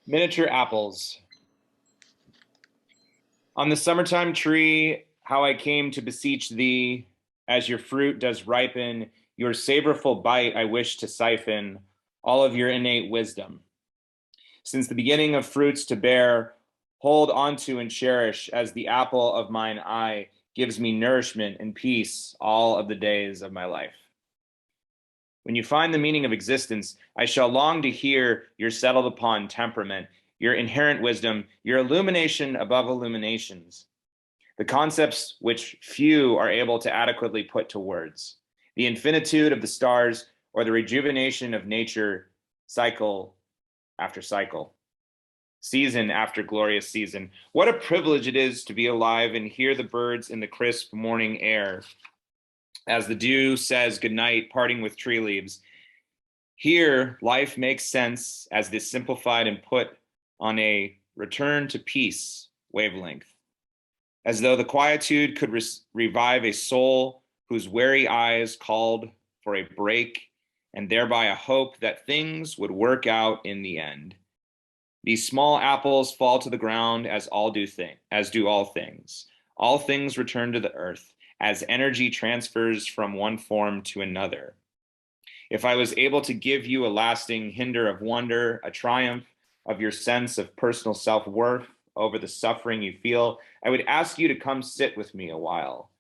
Miniature apples. On the summertime tree, how I came to beseech thee, as your fruit does ripen, your savorful bite I wish to siphon, all of your innate wisdom. Since the beginning of fruits to bear, hold onto and cherish as the apple of mine eye gives me nourishment and peace all of the days of my life. When you find the meaning of existence, I shall long to hear your settled upon temperament, your inherent wisdom, your illumination above illuminations, the concepts which few are able to adequately put to words, the infinitude of the stars, or the rejuvenation of nature, cycle after cycle, season after glorious season. What a privilege it is to be alive and hear the birds in the crisp morning air as the dew says goodnight, parting with tree leaves. Here, life makes sense as this simplified and put on a return to peace wavelength, as though the quietude could revive a soul whose weary eyes called for a break, and thereby a hope that things would work out in the end. These small apples fall to the ground as do all things. All things return to the earth as energy transfers from one form to another. If I was able to give you a lasting hinder of wonder, a triumph of your sense of personal self-worth over the suffering you feel, I would ask you to come sit with me a while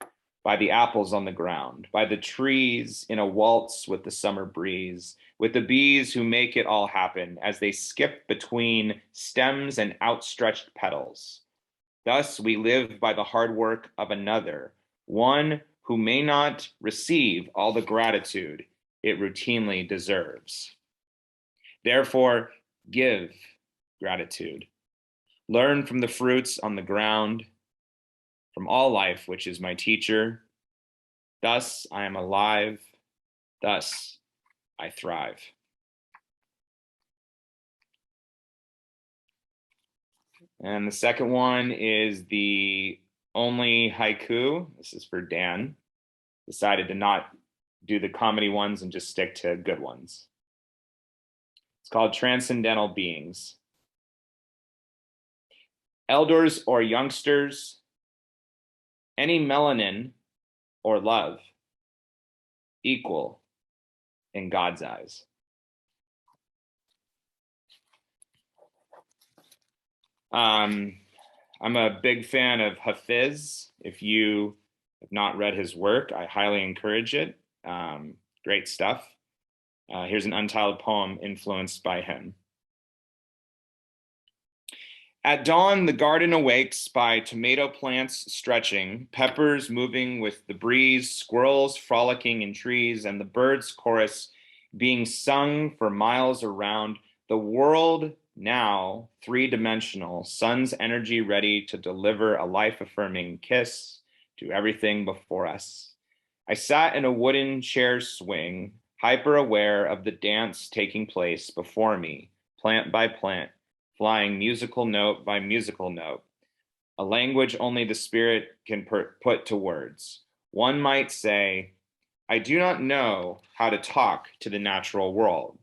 by the apples on the ground, by the trees in a waltz with the summer breeze, with the bees who make it all happen as they skip between stems and outstretched petals. Thus we live by the hard work of another, one who may not receive all the gratitude it routinely deserves. Therefore, give gratitude. Learn from the fruits on the ground, from all life, which is my teacher. Thus I am alive, thus I thrive. And the second one is the only haiku. This is for Dan. Decided to not do the comedy ones and just stick to good ones. It's called Transcendental Beings. Elders or youngsters, any melanin or love, equal in God's eyes. I'm a big fan of Hafiz. If you have not read his work, I highly encourage it. Great stuff. Here's an untitled poem influenced by him. At dawn, the garden awakes by tomato plants stretching, peppers moving with the breeze, squirrels frolicking in trees, and the birds' chorus being sung for miles around. The world now three-dimensional, sun's energy ready to deliver a life-affirming kiss to everything before us. I sat in a wooden chair swing, hyper-aware of the dance taking place before me, plant by plant, flying musical note by musical note, a language only the spirit can put to words. One might say, I do not know how to talk to the natural world.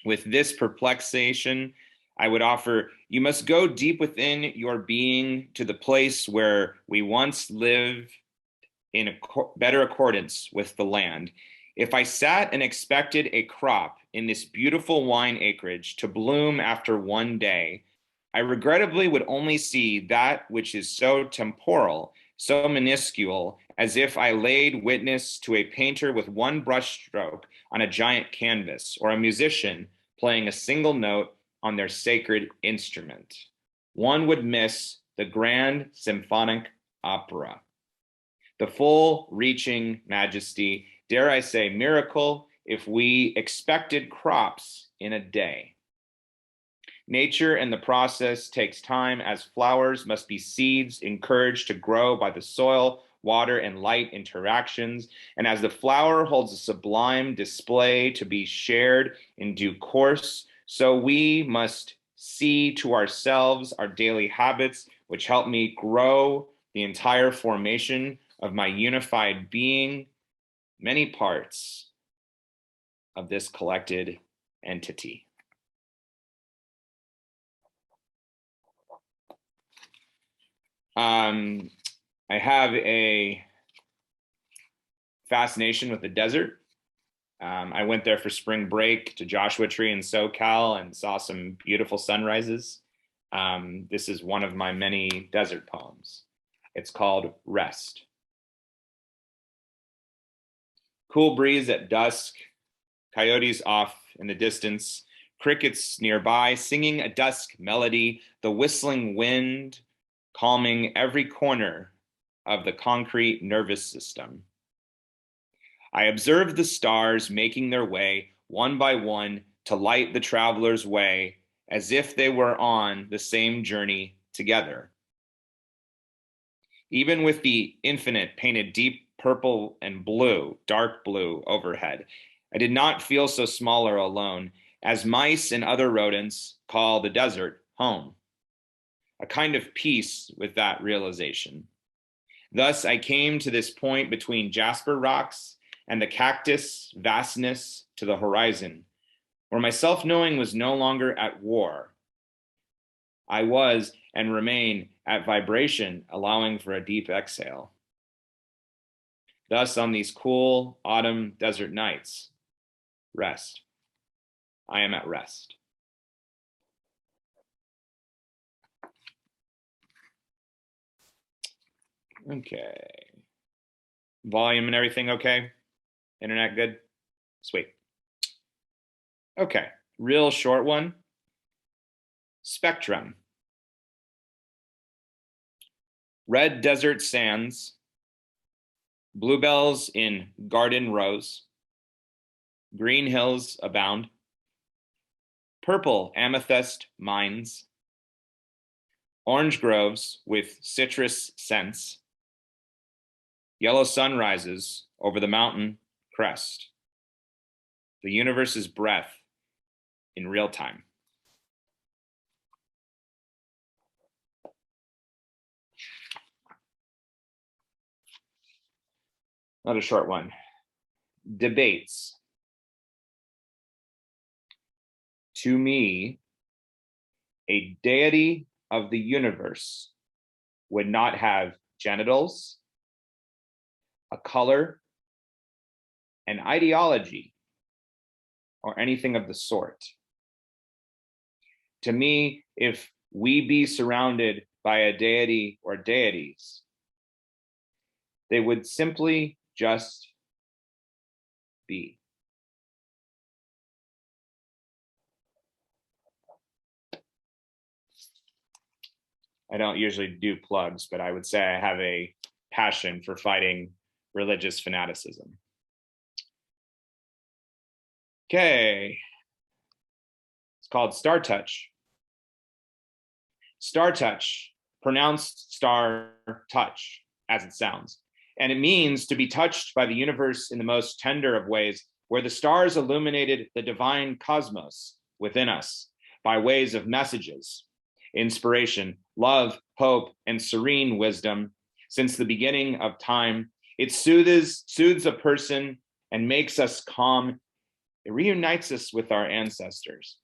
With this perplexation, I would offer, you must go deep within your being to the place where we once lived in a better accordance with the land. If I sat and expected a crop in this beautiful wine acreage to bloom after one day, I regrettably would only see that which is so temporal, so minuscule, as if I laid witness to a painter with one brushstroke on a giant canvas, or a musician playing a single note on their sacred instrument. One would miss the grand symphonic opera, the full reaching majesty, dare I say, miracle, if we expected crops in a day. Nature and the process takes time, as flowers must be seeds encouraged to grow by the soil, water, and light interactions. And as the flower holds a sublime display to be shared in due course, so we must see to ourselves our daily habits, which help me grow the entire formation of my unified being, many parts of this collected entity. I have a fascination with the desert. I went there for spring break to Joshua Tree in SoCal and saw some beautiful sunrises. This is one of my many desert poems. It's called Rest. Cool breeze at dusk, coyotes off in the distance, crickets nearby singing a dusk melody, the whistling wind calming every corner of the concrete nervous system. I observed the stars making their way one by one to light the traveler's way as if they were on the same journey together. Even with the infinite painted deep purple and blue, dark blue overhead, I did not feel so small or alone, as mice and other rodents call the desert home. A kind of peace with that realization. Thus, I came to this point between jasper rocks and the cactus vastness to the horizon, where my self-knowing was no longer at war. I was and remain at vibration, allowing for a deep exhale. Thus, on these cool autumn desert nights, rest. I am at rest. Okay. Volume and everything okay? Internet good? Sweet. Okay, real short one. Spectrum. Red desert sands, bluebells in garden rows, green hills abound, purple amethyst mines, orange groves with citrus scents, yellow sunrises over the mountain crest, the universe's breath in real time. Not a short one. Debates. To me, a deity of the universe would not have genitals, a color, an ideology, or anything of the sort. To me, if we be surrounded by a deity or deities, they would simply just be. I don't usually do plugs, but I would say I have a passion for fighting religious fanaticism. Okay. It's called Star Touch. Star Touch, pronounced star touch, as it sounds. And it means to be touched by the universe in the most tender of ways, where the stars illuminated the divine cosmos within us by ways of messages, inspiration, love, hope, and serene wisdom. Since the beginning of time, it soothes a person and makes us calm. It reunites us with our ancestors,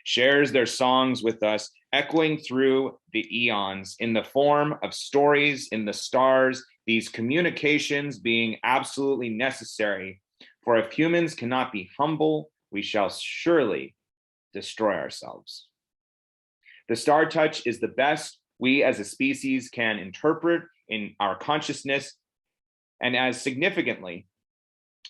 shares their songs with us, echoing through the eons in the form of stories in the stars, these communications being absolutely necessary. For if humans cannot be humble, we shall surely destroy ourselves. The star touch is the best we as a species can interpret in our consciousness, and as significantly,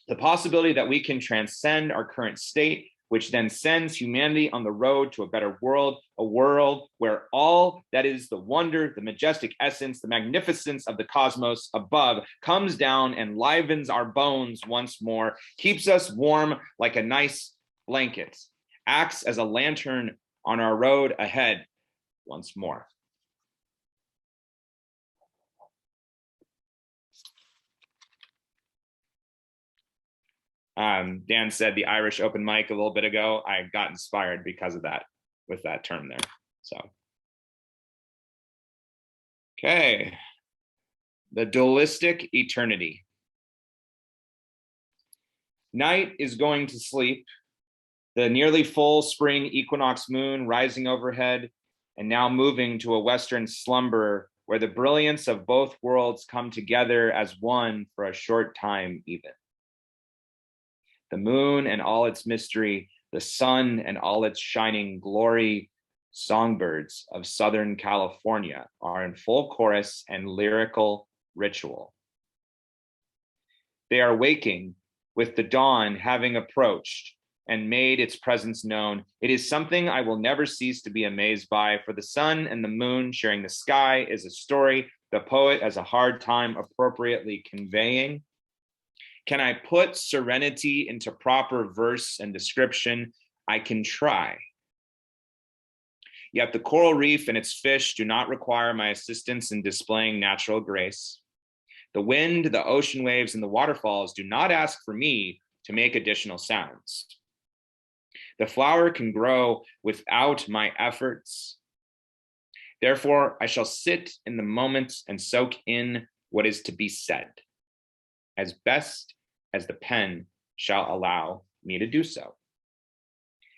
the possibility that we can transcend our current state, which then sends humanity on the road to a better world, a world where all that is the wonder, the majestic essence, the magnificence of the cosmos above comes down and livens our bones once more, keeps us warm like a nice blanket, acts as a lantern on our road ahead once more. Dan said the Irish open mic a little bit ago. I got inspired because of that, with that term there. So, okay. The dualistic eternity. Night is going to sleep. The nearly full spring equinox moon rising overhead and now moving to a western slumber where the brilliance of both worlds come together as one for a short time even. The moon and all its mystery, the sun and all its shining glory, songbirds of Southern California are in full chorus and lyrical ritual. They are waking with the dawn having approached and made its presence known. It is something I will never cease to be amazed by, for the sun and the moon sharing the sky is a story the poet has a hard time appropriately conveying. Can I put serenity into proper verse and description? I can try. Yet the coral reef and its fish do not require my assistance in displaying natural grace. The wind, the ocean waves, and the waterfalls do not ask for me to make additional sounds. The flower can grow without my efforts. Therefore, I shall sit in the moment and soak in what is to be said, as best as the pen shall allow me to do so.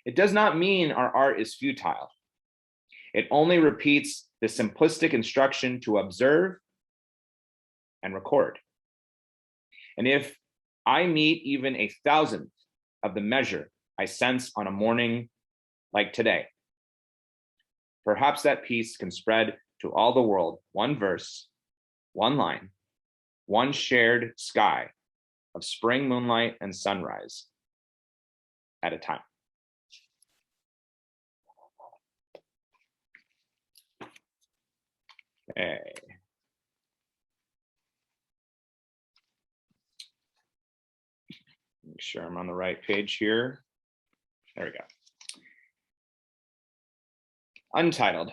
It does not mean our art is futile. It only repeats the simplistic instruction to observe and record. And if I meet even a thousandth of the measure I sense on a morning like today, perhaps that piece can spread to all the world, one verse, one line, one shared sky of spring moonlight and sunrise at a time. Okay. Make sure I'm on the right page here. There we go. Untitled.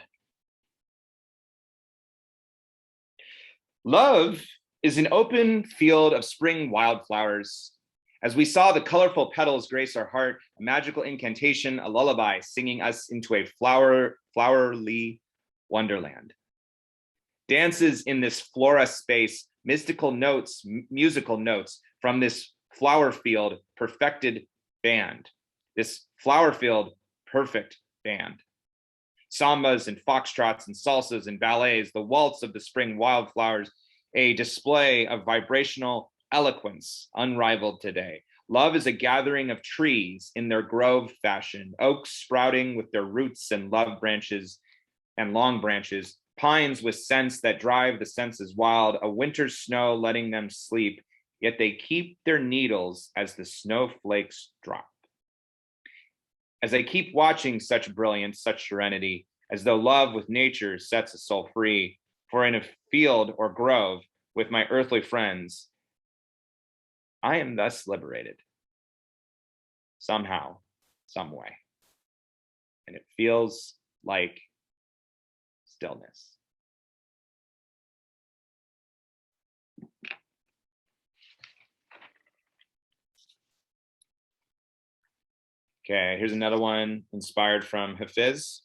Love is an open field of spring wildflowers. As we saw the colorful petals grace our heart, a magical incantation, a lullaby singing us into a flowerly wonderland. Dances in this flora space, mystical notes, musical notes from this flower field, perfected band. This flower field, perfect band. Sambas and foxtrots and salsas and ballets, the waltz of the spring wildflowers, a display of vibrational eloquence unrivaled today. Love is a gathering of trees in their grove fashion, oaks sprouting with their roots and love branches and long branches, pines with scents that drive the senses wild, a winter's snow letting them sleep, yet they keep their needles as the snowflakes drop. As I keep watching such brilliance, such serenity, as though love with nature sets a soul free, for in a field or grove with my earthly friends, I am thus liberated, somehow, some way. And it feels like stillness. Okay, here's another one inspired from Hafiz.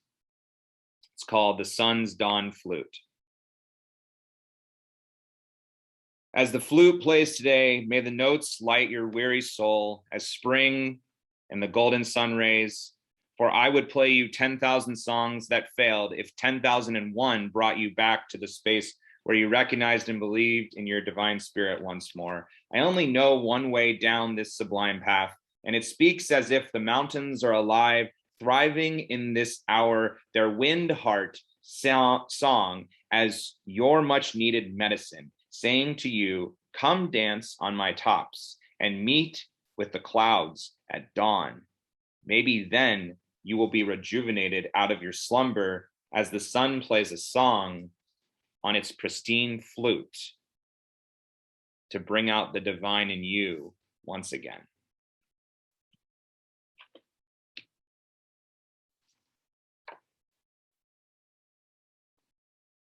It's called The Sun's Dawn Flute. As the flute plays today, may the notes light your weary soul as spring and the golden sun rays. For I would play you 10,000 songs that failed if 10,001 brought you back to the space where you recognized and believed in your divine spirit once more. I only know one way down this sublime path, and it speaks as if the mountains are alive, thriving in this hour, their wind heart song as your much needed medicine, saying to you, come dance on my tops and meet with the clouds at dawn. Maybe then you will be rejuvenated out of your slumber as the sun plays a song on its pristine flute to bring out the divine in you once again.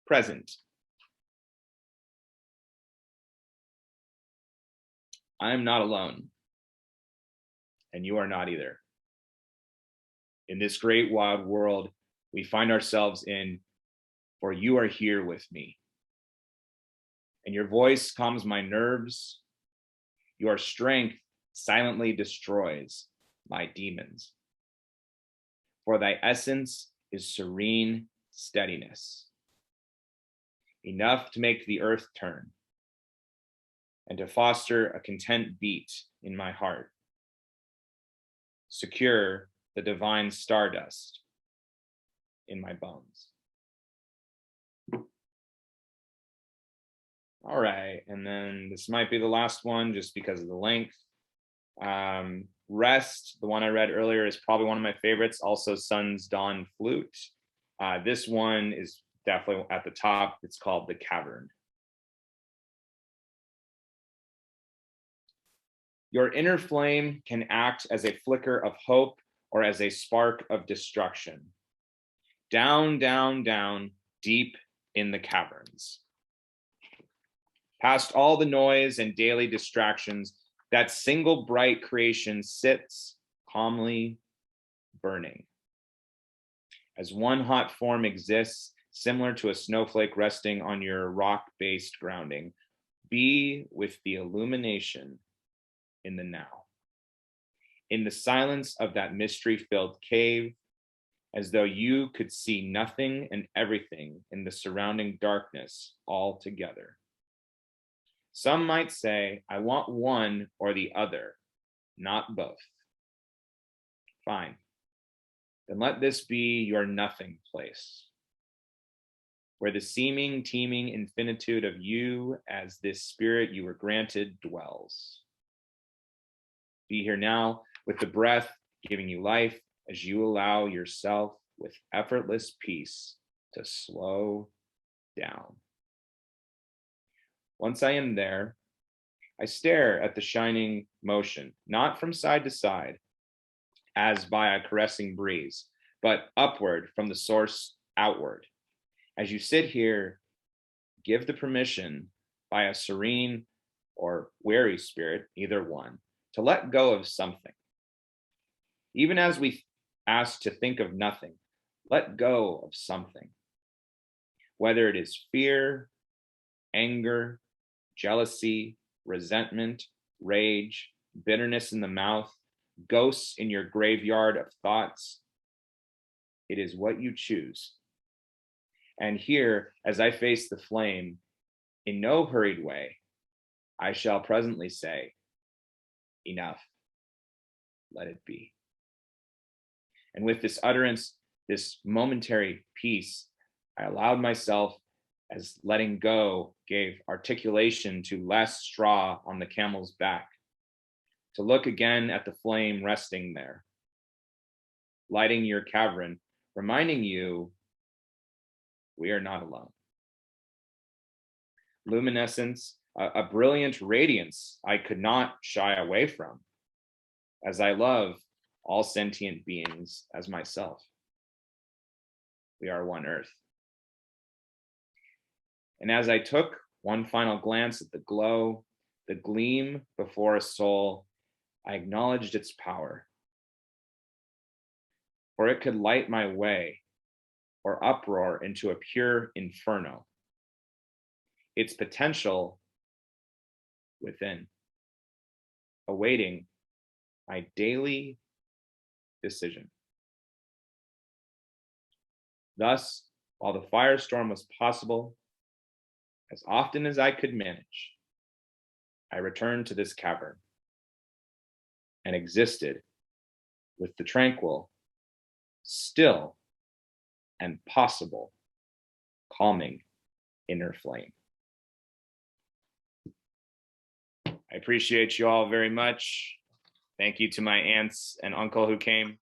Present. I am not alone, and you are not either. In this great wild world we find ourselves in, for you are here with me. And your voice calms my nerves. Your strength silently destroys my demons. For thy essence is serene steadiness. enough to make the earth turn and to foster a content beat in my heart. Secure the divine stardust in my bones. All right, and then this might be the last one just because of the length. Rest, the one I read earlier, is probably one of my favorites. Also, Sun's Dawn Flute. This one is definitely at the top. It's called the Cavern. Your inner flame can act as a flicker of hope or as a spark of destruction. Down, down, down, deep in the caverns. Past all the noise and daily distractions, that single bright creation sits calmly burning. As one hot form exists, similar to a snowflake resting on your rock-based grounding, be with the illumination in the now. In the silence of that mystery-filled cave, as though you could see nothing and everything in the surrounding darkness all together. Some might say, I want one or the other, not both. Fine. Then let this be your nothing place, where the seeming, teeming infinitude of you as this spirit you were granted dwells. Be here now with the breath giving you life as you allow yourself with effortless peace to slow down. Once I am there, I stare at the shining motion, not from side to side, as by a caressing breeze, but upward from the source outward. As you sit here, give the permission by a serene or wary spirit, either one, to let go of something. Even as we ask to think of nothing, let go of something. Whether it is fear, anger, jealousy, resentment, rage, bitterness in the mouth, ghosts in your graveyard of thoughts, it is what you choose. And here, as I face the flame, in no hurried way, I shall presently say, enough, let it be. And with this utterance, this momentary peace, I allowed myself, as letting go gave articulation to less straw on the camel's back, to look again at the flame resting there, lighting your cavern, reminding you we are not alone. Luminescence, a brilliant radiance I could not shy away from, as I love all sentient beings as myself. We are one earth. And as I took one final glance at the glow, the gleam before a soul, I acknowledged its power. For it could light my way or uproar into a pure inferno. Its potential within, awaiting my daily decision. Thus, while the firestorm was possible, as often as I could manage, I returned to this cavern and existed with the tranquil, still, and possible calming inner flame. I appreciate you all very much. Thank you to my aunts and uncle who came.